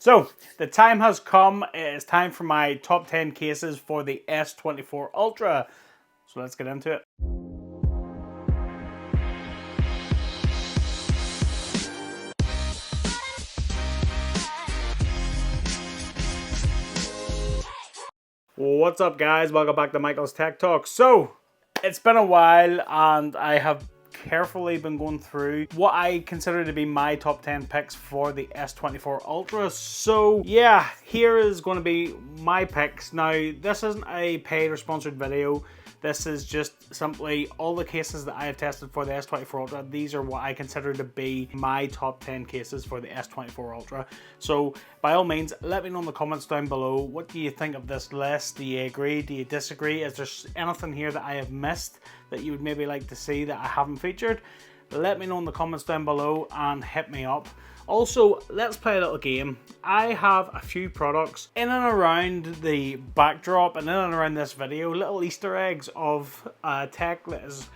So the time has come. It is time for my top 10 cases for the S24 Ultra. So let's get into it. What's up, guys? Welcome back to Michael's Tech Talk. So it's been a while and I have carefully been going through what I consider to be my top 10 picks for the S24 Ultra. So yeah, here is going to be my picks. Now, this isn't a paid or sponsored video. This is just simply all the cases that I have tested for the S24 Ultra. These are what I consider to be my top 10 cases for the S24 Ultra. So by all means, let me know in the comments down below. What do you think of this list? Do you agree? Do you disagree? Is there anything here that I have missed that you would maybe like to see that I haven't featured? Let me know in the comments down below and hit me up. Also, let's play a little game. I have a few products in and around the backdrop and in and around this video, little Easter eggs of tech that is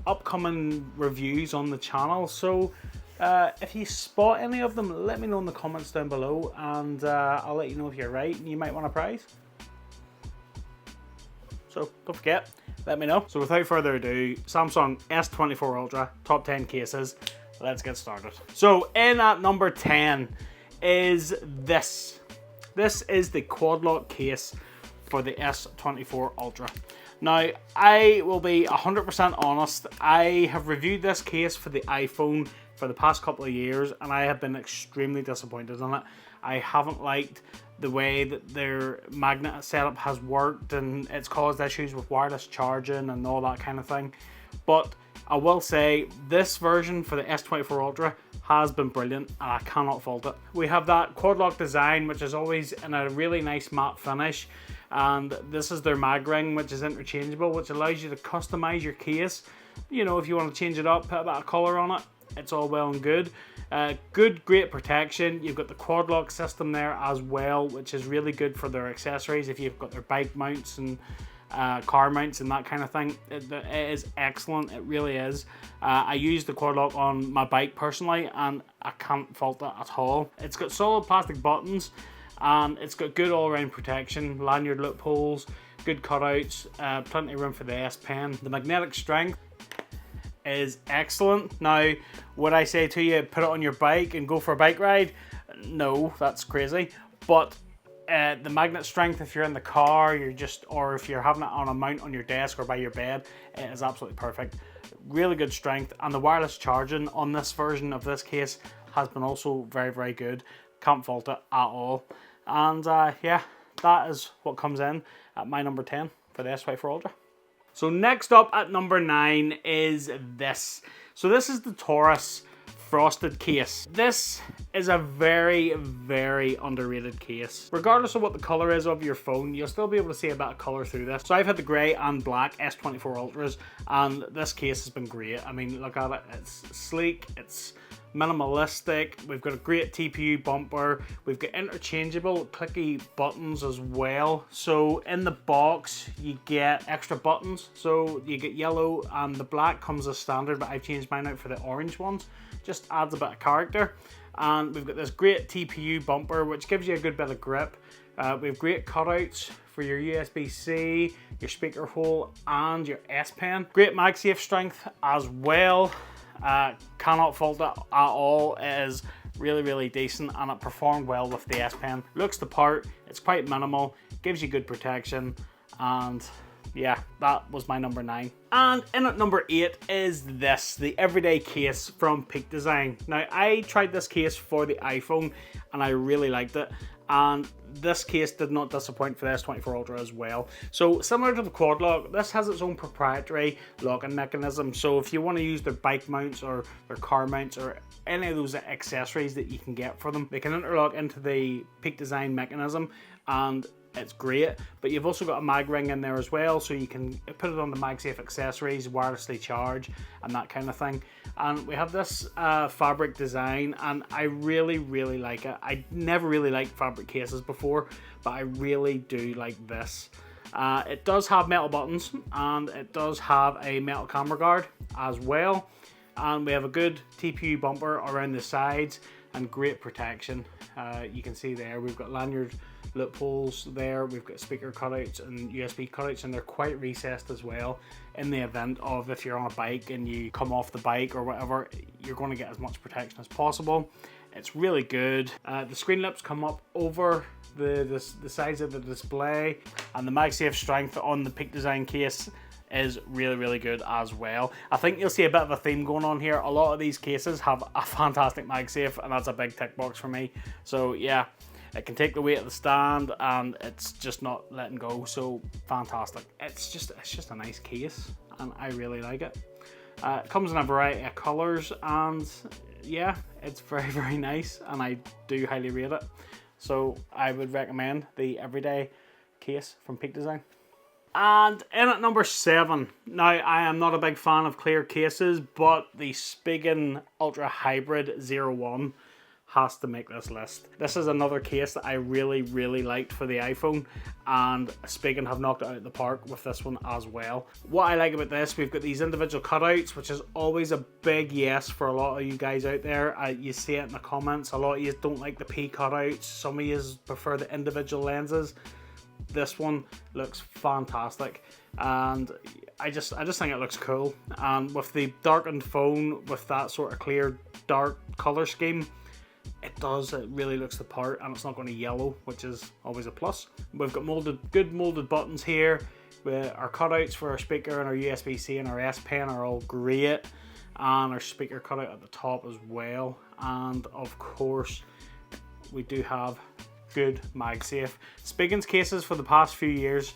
upcoming reviews on the channel. So if you spot any of them, let me know in the comments down below and I'll let you know if you're right and you might want a prize. So don't forget, let me know. So without further ado, Samsung S24 Ultra, top 10 cases. Let's get started. So in at number 10 is this. This is the quad lock case for the S24 Ultra. Now, I will be 100% honest. I have reviewed this case for the iPhone for the past couple of years and I have been extremely disappointed in it. I haven't liked the way that their magnet setup has worked and it's caused issues with wireless charging and all that kind of thing. But I will say this version for the S24 Ultra has been brilliant and I cannot fault it. We have that quad lock design, which is always in a really nice matte finish, and this is their mag ring, which is interchangeable, which allows you to customize your case. You know, if you want to change it up, put a bit of color on it, it's all well and good. Great protection. You've got the quad lock system there as well, which is really good for their accessories if you've got their bike mounts and car mounts and that kind of thing. It is excellent, it really is. I use the quad lock on my bike personally and I can't fault it at all. It's got solid plastic buttons and it's got good all-around protection, lanyard loopholes, good cutouts, plenty of room for the S Pen. The magnetic strength is excellent. Now, would I say to you, put it on your bike and go for a bike ride? No, that's crazy. But the magnet strength, if you're in the car, or if you're having it on a mount on your desk or by your bed, it is absolutely perfect. Really good strength, and the wireless charging on this version of this case has been also very, very good. Can't fault it at all. And yeah, that is what comes in at my number 10 for the S24 Ultra. So next up at number 9 is this. So this is the Taurus frosted case. This is a very, very underrated case. Regardless of what the color is of your phone, you'll still be able to see a bit of color through this. So I've had the grey and black S24 Ultras and this case has been great. I mean, look at it, it's sleek, it's minimalistic. We've got a great TPU bumper. We've got interchangeable clicky buttons as well. So in the box, you get extra buttons. So you get yellow and the black comes as standard, but I've changed mine out for the orange ones. Just adds a bit of character. And we've got this great TPU bumper, which gives you a good bit of grip. We have great cutouts for your USB-C, your speaker hole, and your S Pen. Great MagSafe strength as well. Cannot fault it at all. It is really, really decent and it performed well with the S Pen. Looks the part, it's quite minimal, gives you good protection, and yeah, that was my number 9. And in at number 8 is this, the everyday case from Peak Design. Now, I tried this case for the iPhone and I really liked it. And this case did not disappoint for the S24 Ultra as well. So similar to the quad lock, this has its own proprietary locking mechanism. So if you want to use their bike mounts or their car mounts or any of those accessories that you can get for them, they can interlock into the Peak Design mechanism and it's great. But you've also got a mag ring in there as well, so you can put it on the MagSafe accessories, wirelessly charge and that kind of thing. And we have this fabric design and I really, really like it. I never really liked fabric cases before, but I really do like this. It does have metal buttons and it does have a metal camera guard as well. And we have a good TPU bumper around the sides. and great protection. You can see there we've got lanyard loopholes there, we've got speaker cutouts and USB cutouts, and they're quite recessed as well, in the event of if you're on a bike and you come off the bike or whatever, you're going to get as much protection as possible. It's really good. The screen lips come up over the sides of the display, and the MagSafe strength on the Peak Design case is really good as well. I think you'll see a bit of a theme going on here. A lot of these cases have a fantastic MagSafe, and that's a big tick box for me. So yeah, it can take the weight of the stand and it's just not letting go, so fantastic. It's just a nice case and I really like it. It comes in a variety of colours, and yeah, it's very nice, and I do highly rate it. So I would recommend the everyday case from Peak Design. And in at number 7, now I am not a big fan of clear cases, but the Spigen Ultra Hybrid 01 has to make this list. This is another case that I really liked for the iPhone, and Spigen have knocked it out of the park with this one as well. What I like about this, we've got these individual cutouts, which is always a big yes for a lot of you guys out there. You see it in the comments, a lot of you don't like the P cutouts, some of you prefer the individual lenses. This one looks fantastic, and I just think it looks cool. And with the darkened phone with that sort of clear dark color scheme, it really looks the part, and it's not going to yellow, which is always a plus. We've got good molded buttons here. Our cutouts for our speaker and our USB-C and our S Pen are all great, and our speaker cutout at the top as well. And of course, we do have good MagSafe. Spigen's cases for the past few years,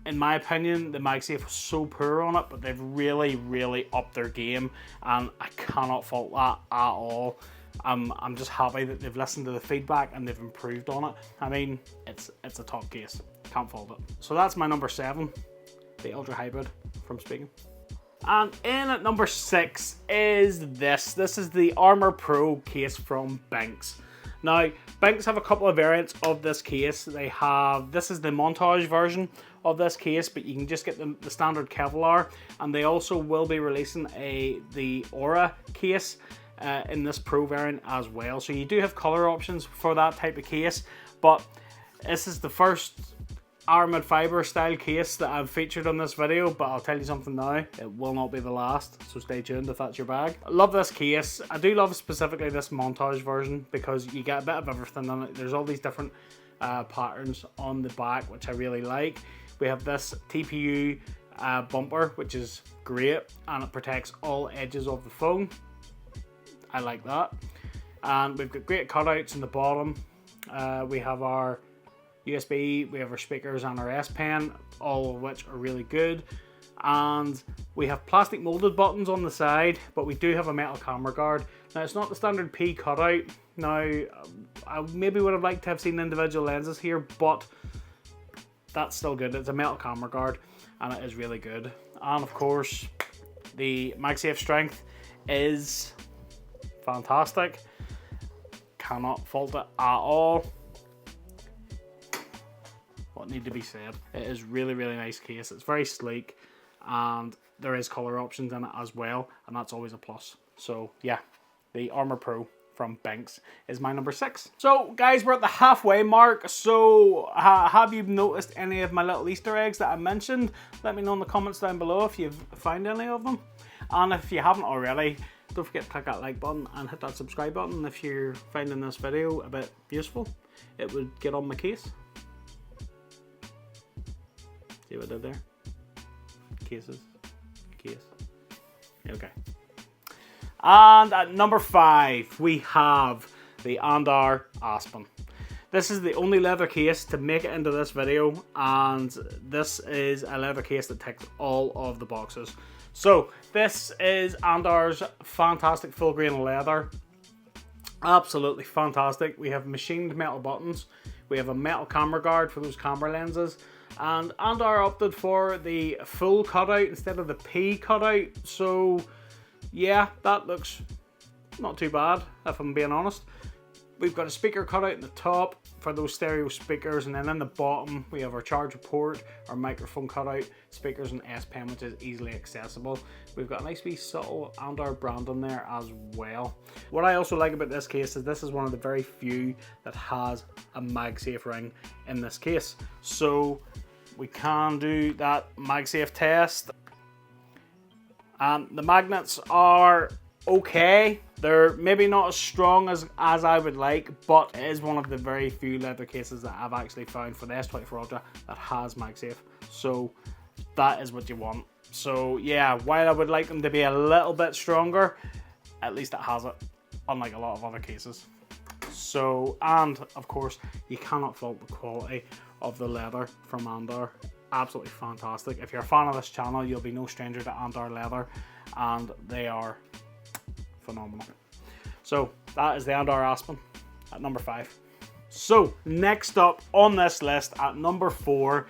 in my opinion, the MagSafe was so poor on it, but they've really upped their game, and I cannot fault that at all. I'm just happy that they've listened to the feedback and they've improved on it. I mean, it's a top case, can't fault it. So that's my number 7, the Ultra Hybrid from Spigen. And in at number 6 is this. This is the Armor Pro case from Binks. Now, Binks have a couple of variants of this case. This is the montage version of this case, but you can just get the standard Kevlar, and they also will be releasing the Aura case in this Pro variant as well. So you do have color options for that type of case, but this is the first armored fiber style case that I've featured on this video, but I'll tell you something now, it will not be the last, so stay tuned if that's your bag. I love this case. I do love specifically this montage version because you get a bit of everything in it. There's all these different patterns on the back, which I really like. We have this TPU bumper, which is great, and it protects all edges of the phone. I like that. And we've got great cutouts in the bottom. We have our USB, we have our speakers and our S Pen, all of which are really good. And we have plastic molded buttons on the side, but we do have a metal camera guard. Now, it's not the standard P cutout. Now, I maybe would have liked to have seen individual lenses here, but that's still good. It's a metal camera guard, and it is really good. And of course, the MagSafe strength is fantastic. Cannot fault it at all. What need to be said? It is really nice case. It's very sleek, and there is color options in it as well, and that's always a plus. So yeah, the Armor Pro from Binks is my number 6. So guys, we're at the halfway mark. So have you noticed any of my little Easter eggs that I mentioned? Let me know in the comments down below if you've found any of them. And if you haven't already, don't forget to click that like button and hit that subscribe button if you're finding this video a bit useful. It would get on my case. See what I did there? Cases. Case. Okay. And at number 5, we have the Andar Aspen. This is the only leather case to make it into this video, and this is a leather case that ticks all of the boxes. So this is Andar's fantastic full grain leather. Absolutely fantastic. We have machined metal buttons. We have a metal camera guard for those camera lenses. And Andar opted for the full cutout instead of the P cutout. So yeah, that looks not too bad if I'm being honest. We've got a speaker cutout in the top for those stereo speakers, and then in the bottom we have our charger port, our microphone cutout, speakers and S Pen, which is easily accessible. We've got a nice wee subtle and our brand on there as well. What I also like about this case is this is one of the very few that has a MagSafe ring in this case. So we can do that MagSafe test. The magnets are okay. They're maybe not as strong as I would like, but it is one of the very few leather cases that I've actually found for the S24 Ultra that has MagSafe. So that is what you want. So yeah, while I would like them to be a little bit stronger, at least it has it, unlike a lot of other cases. So, and of course, you cannot fault the quality of the leather from Andar. Absolutely fantastic. If you're a fan of this channel, you'll be no stranger to Andar leather, and they are phenomenal. So that is the Andar Aspen at number 5. So next up on this list at number 4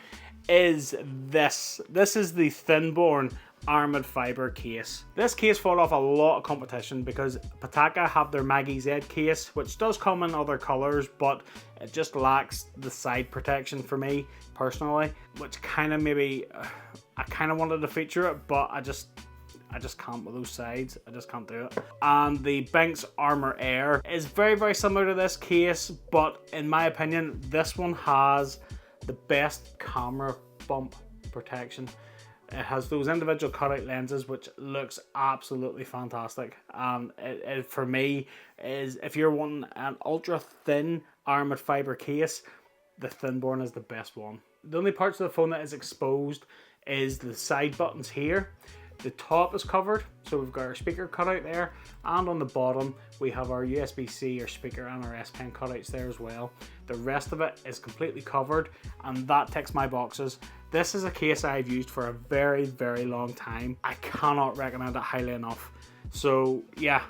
is this. This is the Thinborn armored fiber case. This case fought off a lot of competition because Pataka have their Maggie Z case, which does come in other colors, but it just lacks the side protection for me personally, which kind of maybe I kind of wanted to feature it, but I just can't with those sides. I just can't do it. And the Binks Armor Air is very similar to this case, but in my opinion, this one has the best camera bump protection. It has those individual cutout lenses, which looks absolutely fantastic. And it for me is, if you're wanting an ultra thin armored fiber case, the Thinborn is the best one. The only parts of the phone that is exposed is the side buttons here. The top is covered, so we've got our speaker cutout there, and on the bottom we have our USB-C, our speaker, and our S Pen cutouts there as well. The rest of it is completely covered, and that ticks my boxes. This is a case I've used for a very long time. I cannot recommend it highly enough. So yeah,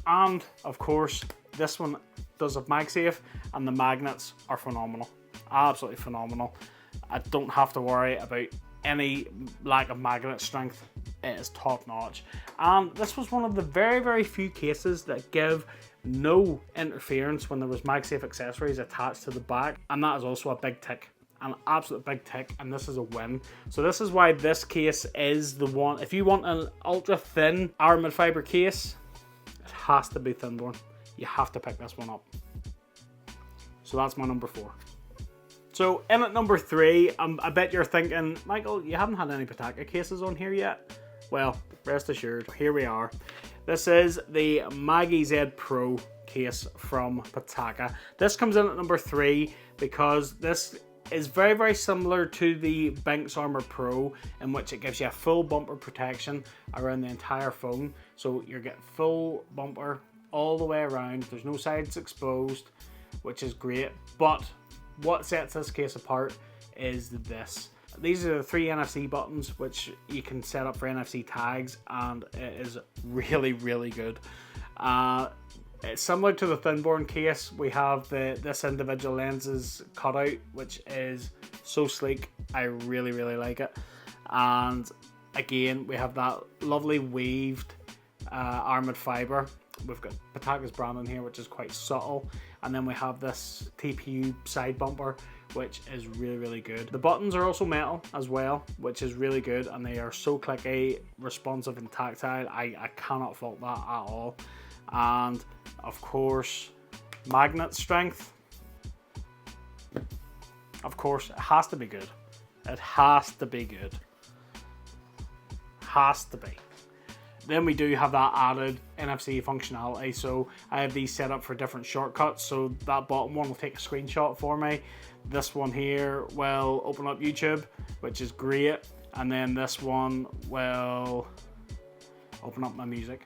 and of course this one does have MagSafe, and the magnets are phenomenal, absolutely phenomenal. I don't have to worry about any lack of magnet strength. It is top notch, and this was one of the very few cases that give no interference when there was MagSafe accessories attached to the back, and that is also a big tick, an absolute big tick, and this is a win. So this is why this case is the one. If you want an ultra thin armored fiber case, it has to be Thinborn. You have to pick this one up. So that's my number 4. So in at number 3, I bet you're thinking, Michael, you haven't had any Pataka cases on here yet. Well, rest assured, here we are. This is the Maggie Z Pro case from Pataka. This comes in at number 3 because this is very similar to the Binks Armor Pro, in which it gives you a full bumper protection around the entire phone. So you're getting full bumper all the way around. There's no sides exposed, which is great. But what sets this case apart is this. These are the 3 NFC buttons, which you can set up for NFC tags, and it is really good. It's similar to the Thinborn case. We have this individual lenses cutout, which is so sleek. I really like it. And again, we have that lovely weaved armored fiber. We've got Pataka's brand in here, which is quite subtle, and then we have this TPU side bumper, which is really good. The buttons are also metal as well, which is really good, and they are so clicky, responsive and tactile. I cannot fault that at all. And of course, magnet strength. Of course, it has to be good. It has to be good. Has to be. Then we do have that added NFC functionality, so I have these set up for different shortcuts. So that bottom one will take a screenshot for me. This one here will open up YouTube, which is great. And then this one will open up my music.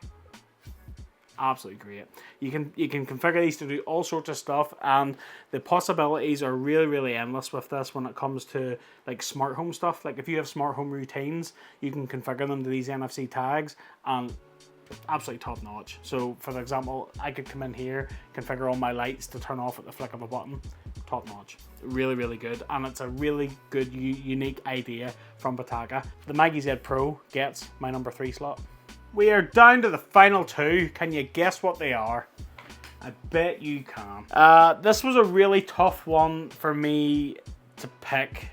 Absolutely great. You can configure these to do all sorts of stuff, and the possibilities are really endless with this when it comes to like smart home stuff. Like if you have smart home routines, you can configure them to these NFC tags, and absolutely top notch. So for example, I could come in here, configure all my lights to turn off at the flick of a button. Top notch. Really good, and it's a really good unique idea from Pataka. The Maggie Z Pro gets my number 3 slot. We are down to the final 2. Can you guess what they are? I bet you can. This was a really tough one for me to pick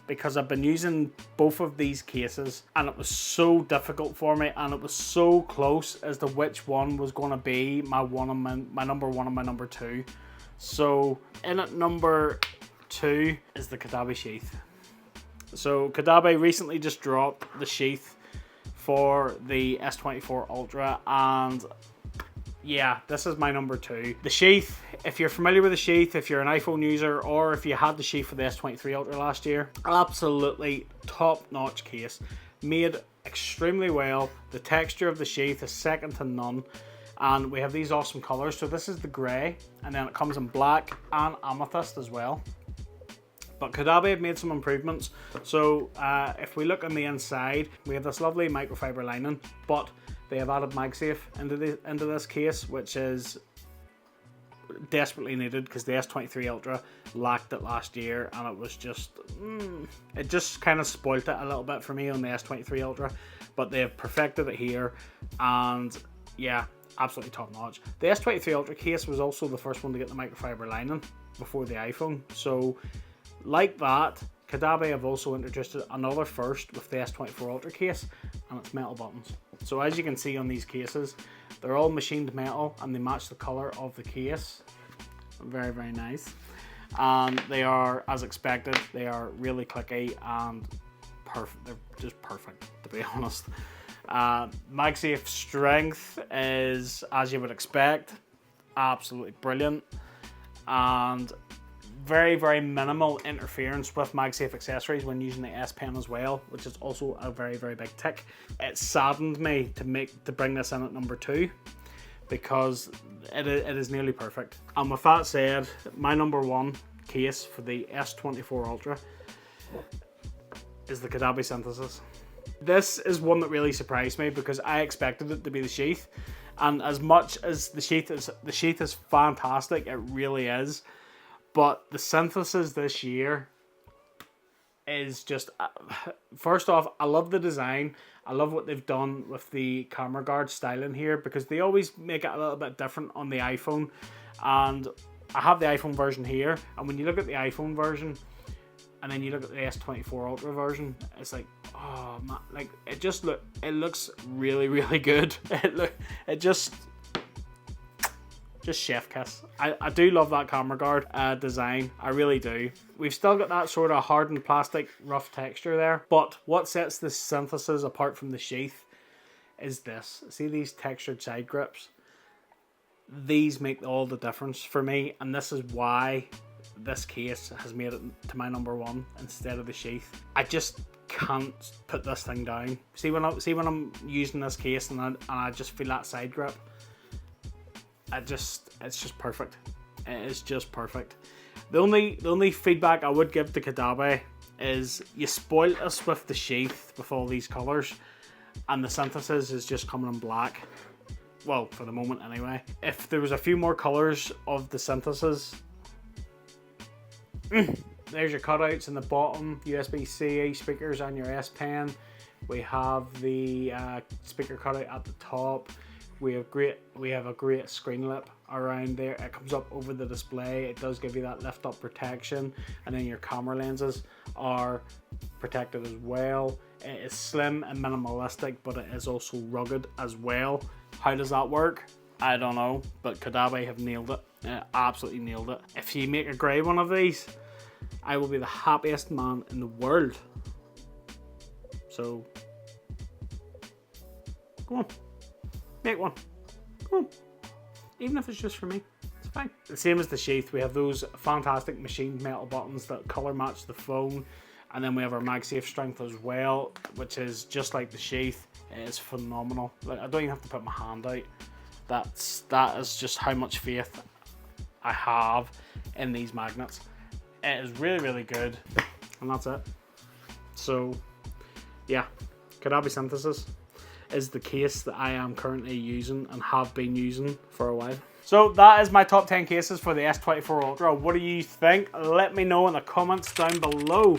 because I've been using both of these cases and it was so difficult for me, and it was so close as to which one was going to be my number one and my number two. So in at number two is the Caudabe Sheath. So Caudabe recently just dropped the sheath for the S24 Ultra, and yeah, this is my number two. The sheath, if you're familiar with the sheath, if you're an iPhone user, or if you had the sheath for the S23 Ultra last year, absolutely top-notch case. Made extremely well. The texture of the sheath is second to none. And we have these awesome colors. So this is the grey, and then it comes in black and amethyst as well. But Caudabe have made some improvements. So if we look on the inside, we have this lovely microfiber lining, but they have added MagSafe into this case, which is desperately needed because the S23 Ultra lacked it last year, and it was just, it just kind of spoilt it a little bit for me on the S23 Ultra, but they've perfected it here, and yeah, absolutely top notch. The S23 Ultra case was also the first one to get the microfiber lining before the iPhone, so like that, Caudabe have also introduced another first with the S24 Ultra case, and it's metal buttons. So as you can see on these cases, they're all machined metal and they match the color of the case. Very, very nice. And they are, as expected, they are really clicky and perfect. They're just perfect, to be honest. MagSafe strength is, as you would expect, absolutely brilliant. And very, very minimal interference with MagSafe accessories when using the S Pen as well, which is also a very, very big tick. It saddened me to bring this in at number two because it is nearly perfect. And with that said, my number one case for the S24 Ultra is the Caudabe Synthesis. This is one that really surprised me because I expected it to be the sheath, and as much as the sheath is fantastic, it really is. But the synthesis this year is just, first off, I love the design. I love what they've done with the camera guard styling here because they always make it a little bit different on the iPhone. And I have the iPhone version here, and when you look at the iPhone version and then you look at the S24 Ultra version, it's like, oh man, like it looks really, really good. It just chef kiss. I do love that camera guard design, I really do. We've still got that sort of hardened plastic rough texture there, but what sets the synthesis apart from the sheath is this. See these textured side grips? These make all the difference for me, and this is why this case has made it to my number one instead of the sheath. I just can't put this thing down. See when I'm using this case and I just feel that side grip, it's just perfect. It is just perfect. The only feedback I would give to Caudabe is you spoiled us with the sheath with all these colours, and the synthesis is just coming in black. Well, for the moment anyway. If there was a few more colours of the synthesis, there's your cutouts in the bottom, USB-C speakers on your S Pen. We have the speaker cutout at the top. We have a great screen lip around there. It comes up over the display. It does give you that lift up protection, and then your camera lenses are protected as well. It is slim and minimalistic, but it is also rugged as well. How does that work? I don't know, but Caudabe have nailed it. Absolutely nailed it. If you make a grey one of these, I will be the happiest man in the world. So, go on. Make one. Come on. Even if it's just for me, it's fine. The same as the sheath, we have those fantastic machined metal buttons that colour match the phone, and then we have our MagSafe strength as well, which is just like the sheath. It is phenomenal. Like, I don't even have to put my hand out. That is just how much faith I have in these magnets. It is really, really good, and that's it. So, yeah, Caudabe Synthesis is the case that I am currently using and have been using for a while. So that is my top 10 cases for the S24 Ultra. What do you think? Let me know in the comments down below.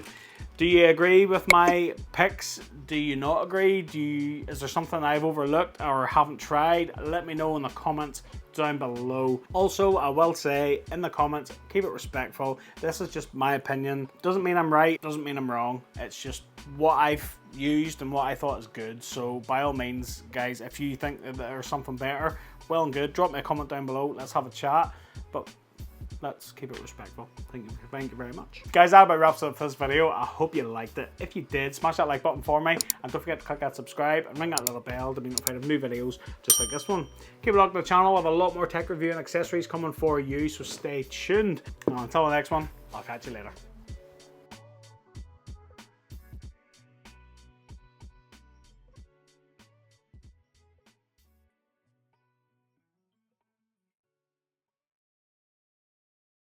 Do you agree with my picks? Do you not agree? Is there something I've overlooked or haven't tried? Let me know in the comments down below. Also, I will say in the comments, keep it respectful. This is just my opinion. Doesn't mean I'm right, doesn't mean I'm wrong. It's just what I've used and what I thought is good. So by all means, guys, if you think that there's something better, well and good, drop me a comment down below. Let's have a chat. But let's keep it respectful. Thank you very much. Guys, that about wraps up this video. I hope you liked it. If you did, smash that like button for me. And don't forget to click that subscribe and ring that little bell to be notified of new videos just like this one. Keep it locked to the channel. I have a lot more tech review and accessories coming for you, so stay tuned. And until the next one, I'll catch you later.